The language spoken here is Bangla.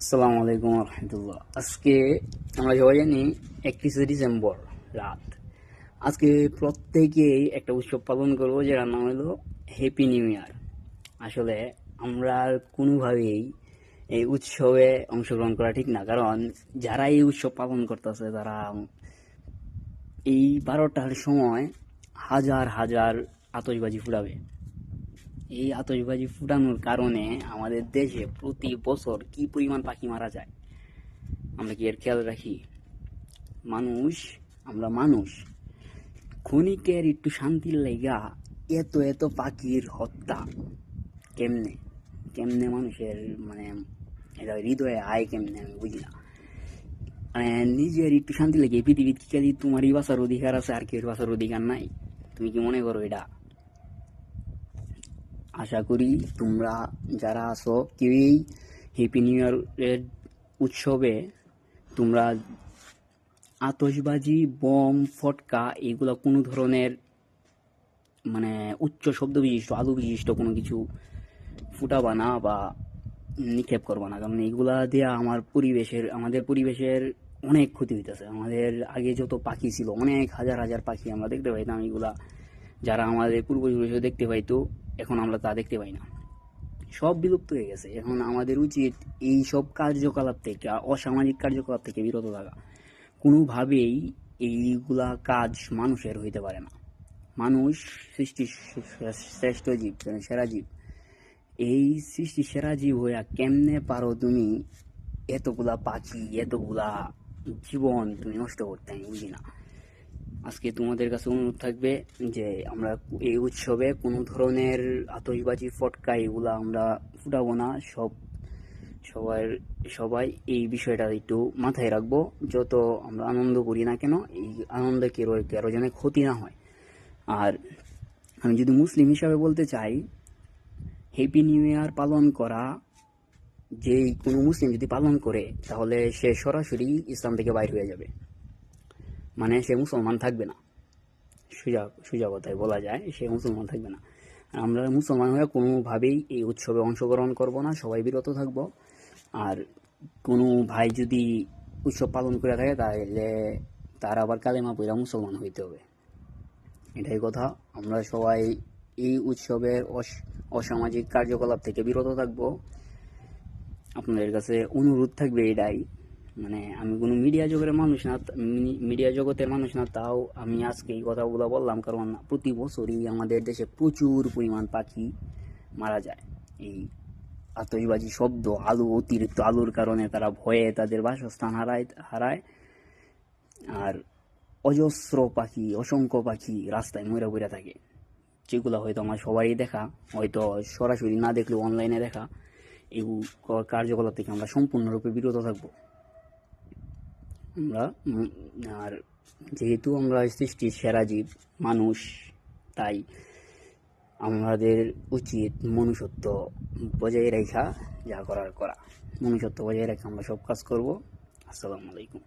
আসসালামু আলাইকুম রহমতুল্লাহ। আজকে আমরা সবাই জানি 31শে ডিসেম্বর রাত। আজকে প্রত্যেকেই একটা উৎসব পালন করবো, যার নাম হলো হ্যাপি নিউ ইয়ার। আসলে আমরা কোনোভাবেই এই উৎসবে অংশগ্রহণ করা ঠিক না, কারণ যারা এই উৎসব পালন করতেছে তারা এই 12টার সময় হাজার হাজার আতশবাজি ফুটাবে। এই আতশবাজি ফুটানোর কারণে আমাদের দেশে প্রতি বছর কি পরিমাণ পাখি মারা যায় আমরা কি এর খেয়াল রাখি? মানুষ, আমরা মানুষ ক্ষণিকের একটু শান্তির লাইগা এত এত পাখির হত্যা কেমনে কেমনে মানুষের মানে এটা হৃদয়ে আয় কেমনে আমি বুঝি না। নিজের একটু শান্তি লাগে এই পৃথিবীর কি খালি তোমারই বাঁচার অধিকার আছে আর কেউ বাঁচার অধিকার নাই? তুমি কি মনে করো এটা? আশা করি তোমরা যারা আছো কেউই হ্যাপি নিউ ইয়ারের উৎসবে তোমরা আতশবাজি, বম, ফটকা এগুলো কোনো ধরনের মানে উচ্চ শব্দ বিশিষ্ট, আলো বিশিষ্ট কোনো কিছু ফুটাবা না বা নিক্ষেপ করবা না, কারণ এগুলা দিয়ে আমাদের পরিবেশের অনেক ক্ষতি হইতেছে। আমাদের আগে যত পাখি ছিল, অনেক হাজার হাজার পাখি আমরা দেখতে পাইতাম, এগুলা যারা আমাদের পূর্বপুরুষ দেখতে পাইতো, এখন আমরা তা দেখতে পাই না। সব বিলুপ্ত হয়ে গেছে। এখন আমাদের উচিত এই সব কার্যকলাপ থেকে, অসামাজিক কার্যকলাপ থেকে বিরত থাকা। কোনোভাবেই এইগুলা কাজ মানুষের হইতে পারে না। মানুষ সৃষ্টির শ্রেষ্ঠ জীব, সেরা জীব। এই সৃষ্টির সেরা জীব হইয়া কেমনে পারো তুমি এতগুলা পাখি, এতগুলা জীবন তুমি নষ্ট করতে? আমি বুঝি না। আজকে তোমাদের কাছে অনুরোধ থাকবে যে আমরা এই উৎসবে কোনো ধরনের আতশবাজি, ফটকা এগুলা আমরা ফুটাবো না। সবার সবাই এই বিষয়টা একটু মাথায় রাখবো। যত আমরা আনন্দ করি না কেন, এই আনন্দে কারো যেন ক্ষতি না হয়। আর আমি যদি মুসলিম হিসাবে বলতে চাই, হ্যাপি নিউ ইয়ার পালন করা, যে কোনো মুসলিম যদি পালন করে তাহলে সে সরাসরি ইসলাম থেকে বাইর হয়ে যাবে, মানে সে মুসলমান থাকবে না। সোজা কথায় বলা যায়, সে মুসলমান থাকবে না। আমরা মুসলমান হয়ে কোনোভাবেই এই উৎসবে অংশগ্রহণ করব না, সবাই বিরত থাকব। আর কোনো ভাই যদি উৎসব পালন করে থাকে তাহলে তার আবার কালেমা পড়া মুসলমান হইতে হবে। এটাই কথা। আমরা সবাই এই উৎসবের অসামাজিক কার্যকলাপ থেকে বিরত থাকব। আপনাদের কাছে অনুরোধ থাকবে এটাই। মানে আমি কোনো মিডিয়া জগতের মানুষ না, তাও আমি আজকে এই কথাগুলো বললাম, কারণ প্রতি বছরই আমাদের দেশে প্রচুর পরিমাণ পাখি মারা যায়। এই আতশবাজি শব্দ, অতিরিক্ত আলোর কারণে তারা ভয়ে তাদের বাসস্থান হারায়। আর অজস্র পাখি, অসংখ্য পাখি রাস্তায় মরে পড়ে থাকে, যেগুলো হয়তো আমার সবারই দেখা, হয়তো সরাসরি না দেখলেও অনলাইনে দেখা। এই কার্যকলাপ থেকে আমরা সম্পূর্ণরূপে বিরত থাকবো। আমরা আর যেহেতু আমরা সৃষ্টির সেরা জীব মানুষ, তাই আমাদের উচিত মনুষ্যত্ব বজায় রেখা, যা করা, মনুষ্যত্ব বজায় রেখে আমরা সব কাজ করব। আসসালামু আলাইকুম।